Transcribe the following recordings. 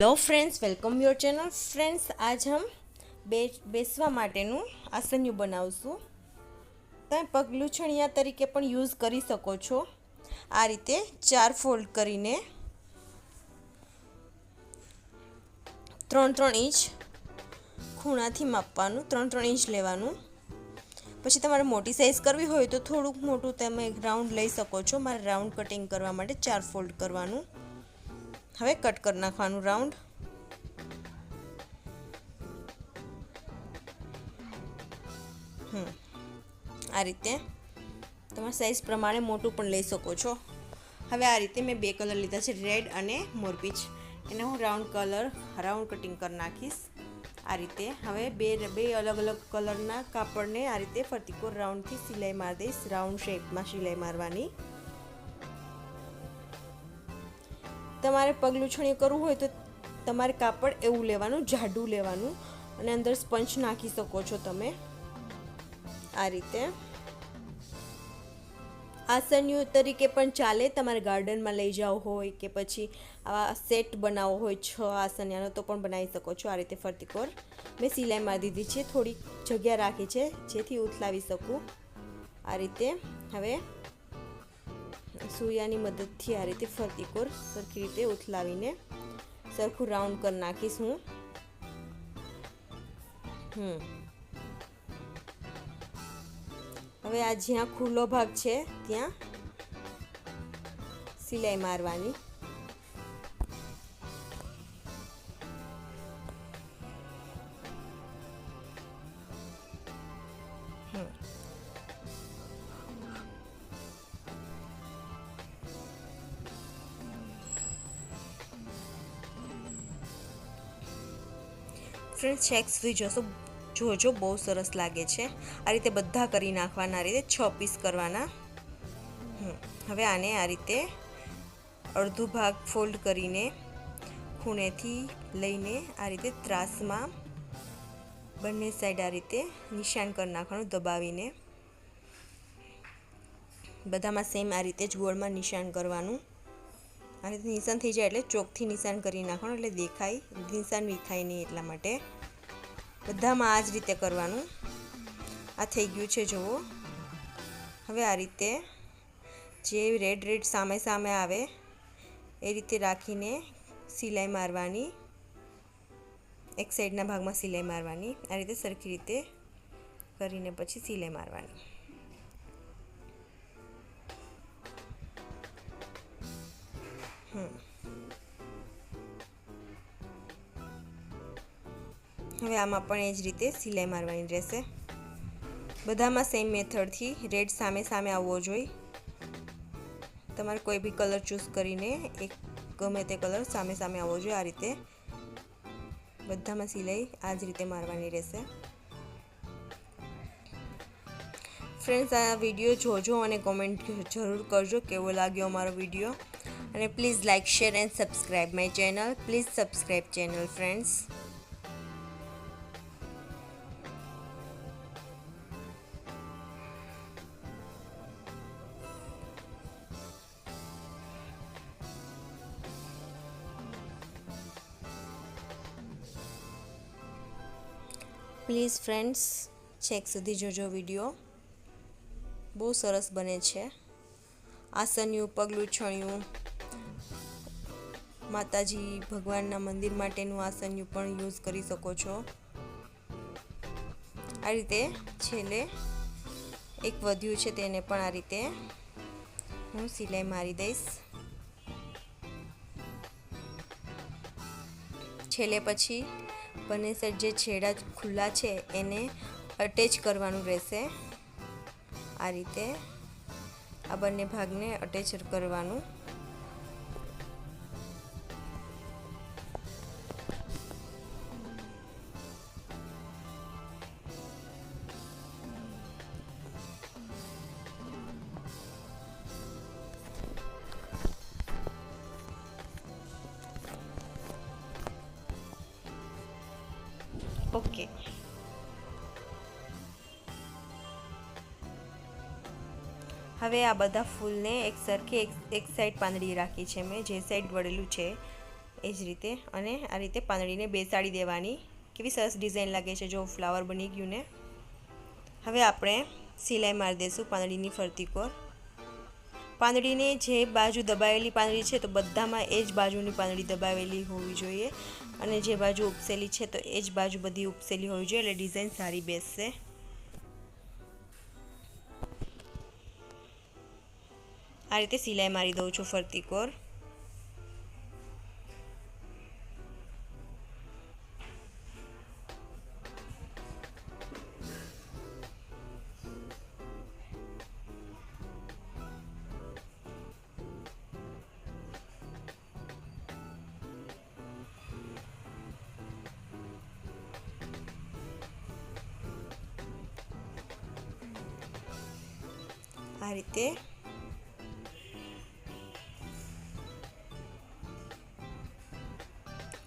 Hello friends, welcome your channel. Friends, आज हम બેસવા માટેનું આસનિયું બનાવશું। તમે પગલૂછણિયા તરીકે પણ યુઝ કરી શકો છો। આ રીતે 4 ફોલ્ડ કરીને 3-3 ઇંચ ખૂણાથી માપવાનું, 3-3 ઇંચ લેવાનું। પછી તમારે મોટી સાઇઝ કરવી હોય તો થોડુંક મોટું તમે રાઉન્ડ લઈ શકો છો। મારે રાઉન્ડ કટિંગ કરવા માટે 4 ફોલ્ડ કરવાનું। હવે કટ કરી નાખવાનું રાઉન્ડ। આ રીતે તમારી સાઇઝ પ્રમાણે મોટું પણ લઈ શકો છો। હવે આ રીતે મેં 2 કલર લીધા છે, રેડ અને મોરપીચ। એને હું રાઉન્ડ કટિંગ કરી નાખીશ આ રીતે। હવે બે અલગ અલગ કલરના કાપડને આ રીતે ફરતી કોર રાઉન્ડથી સિલાઈ મારી દઈશ। રાઉન્ડ શેપમાં સિલાઈ મારવાની। તમારે પગલૂછણિયું કરવું હોય તો તમારે કાપડ એવું લેવાનું, જાડું લેવાનું, અને અંદર સ્પંચ નાખી શકો છો તમે આ રીતે। આસનિયું તરીકે પણ ચાલે। તમારે ગાર્ડનમાં લઈ જાવ હોય કે પછી આવા સેટ બનાવવો હોય 6 આસનિયાનો તો પણ બનાવી શકો છો। આ રીતે ફરતી કોર મેં સિલાઈ મારી દીધી છે, થોડી જગ્યા રાખી છે જેથી ઉથલાવી શકું આ રીતે। હવે સૂયાની મદદથી આ રીતે ફરતી કોર સરખી રીતે ઉથલાવીને સરખું રાઉન્ડ કરી નાખીશ હું। હવે આ જ્યાં ખુલ્લો ભાગ છે ત્યાં સિલાઈ મારવાની। ફ્રેન્ડ્સ, ચેક સુધી જોજો, બહુ સરસ લાગે છે। આ રીતે બધા કરી નાખવાના, આ રીતે 6 પીસ કરવાના। હવે આને આ રીતે અડધું ભાગ ફોલ્ડ કરીને ખૂણેથી લઈને આ રીતે ત્રાસમાં બંને સાઈડ આ રીતે નિશાન કરી નાખવાનું દબાવીને। બધામાં સેમ આ રીતે જ ગોળમાં નિશાન કરવાનું। આ રીતે નિશાન થઈ જાય એટલે ચોકથી નિશાન કરી નાખવાનું, એટલે દેખાય, નિશાન વિખાય નહીં એટલા માટે। બધામાં આ જ રીતે કરવાનું। આ થઈ ગયું છે જુઓ। હવે આ રીતે જે રેડ સામે આવે એ રીતે રાખીને સિલાઈ મારવાની। એક સાઈડના ભાગમાં સિલાઈ મારવાની, આ રીતે સરખી રીતે કરીને પછી સિલાઈ મારવાની। હવે આમાં પણ એ જ રીતે સિલાઈ મારવાની રહેશે। બધામાં સેમ મેથડથી રેડ સામે આવવો જોઈએ। તમારે કોઈ બી કલર ચૂઝ કરીને એક ગમે તે કલર સામે આવવો જોઈએ। આ રીતે બધામાં સિલાઈ આ જ રીતે મારવાની રહેશે। ફ્રેન્ડ્સ, આ વિડીયો જોજો અને કોમેન્ટ જરૂર કરજો કેવો લાગ્યો અમારો વિડીયો। અને please like, share and subscribe my channel. Please subscribe channel friends. Please friends, છેક સુધી જોજો વિડીયો, બહુ સરસ બને છે। આસનિયું, પગલૂછણિયું, માતાજી ભગવાનના મંદિર માટેનું આસનિયું પણ યુઝ કરી શકો છો। આ રીતે છેલ્લે એક વધ્યું છે તેને પણ આ રીતે હું સિલાઈ મારી દઈશ। છેલ્લે પછી બંને સાઈડ જે છેડા ખુલ્લા છે એને અટેચ કરવાનું રહેશે। આ રીતે આ બંને ભાગને અટેચ કરવાનું। ઓકે, હવે આ બધા ફૂલને એક સરખી એક સાઈડ પાંદડી રાખી છે મેં, જે સાઈડ વળેલું છે એ જ રીતે અને આ રીતે પાંદડીને બેસાડી દેવાની. કેવી સરસ ડિઝાઇન લાગે છે, જો ફ્લાવર બની ગયું ને. હવે આપણે સિલાઈ મારી દઈશું પાંદડીની ફરતી કોર. પાંદડીને જે બાજુ દબાવેલી પાંદડી છે તો બધામાં એ જ બાજુની પાંદડી દબાવેલી હોવી જોઈએ, અને જે બાજુ ઉપસેલી છે તો એ જ બાજુ બધી ઉપસેલી હોવી જોઈએ, એટલે ડિઝાઇન સારી બેસશે. આ રીતે સિલાઈ મારી દઉં છું ફરતી કોર. આ રીતે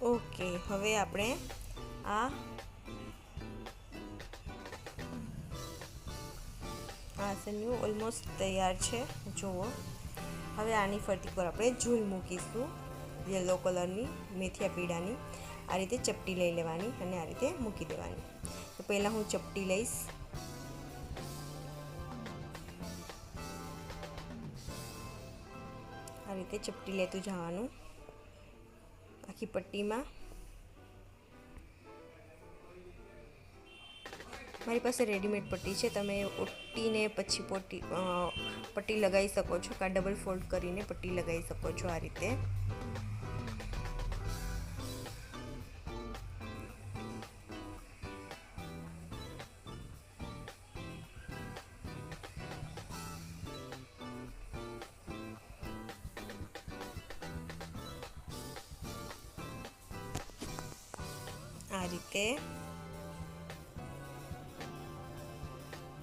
ઓકે. હવે આપણે આ આસનનું ઓલમોસ્ટ તૈયાર છે, જુઓ. હવે આની ફરતી પર આપણે ઝૂલ મૂકીશું, યલો કલરની મેથિયા પીળાની. આ રીતે ચપટી લઈ લેવાની અને આ રીતે મૂકી દેવાની. તો પહેલાં હું ચપટી લઈશ. આ રીતે ચપટી લેતું જવાનું આખી પટ્ટીમાં. મારી પાસે રેડીમેડ પટ્ટી છે, તમે ઓટીને પછી પટ્ટી લગાવી શકો છો, કાં ડબલ ફોલ્ડ કરીને પટ્ટી લગાવી શકો છો. આ રીતે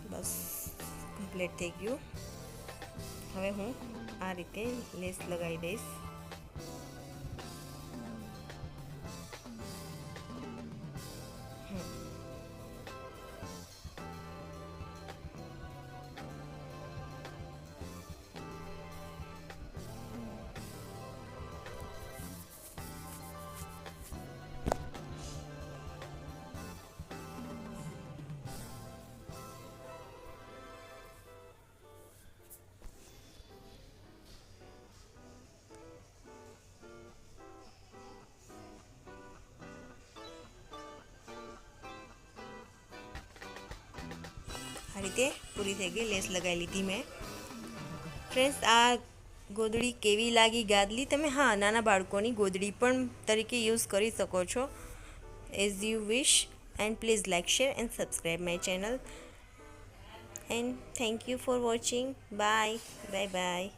બસ કમ્પ્લીટ થઈ ગયું. હવે હું આ રીતે લેસ લગાવી દઈશ. આ રીતે પૂરી થઈ ગઈ, લેસ લગાવી લીધી મેં. ફ્રેન્ડ્સ, આ ગોદડી કેવી લાગી ગાદલી તમે? હા, નાના બાળકોની ગોદડી પણ તરીકે યુઝ કરી શકો છો, as you wish. And please like, share and subscribe my channel. And thank you for watching. Bye bye.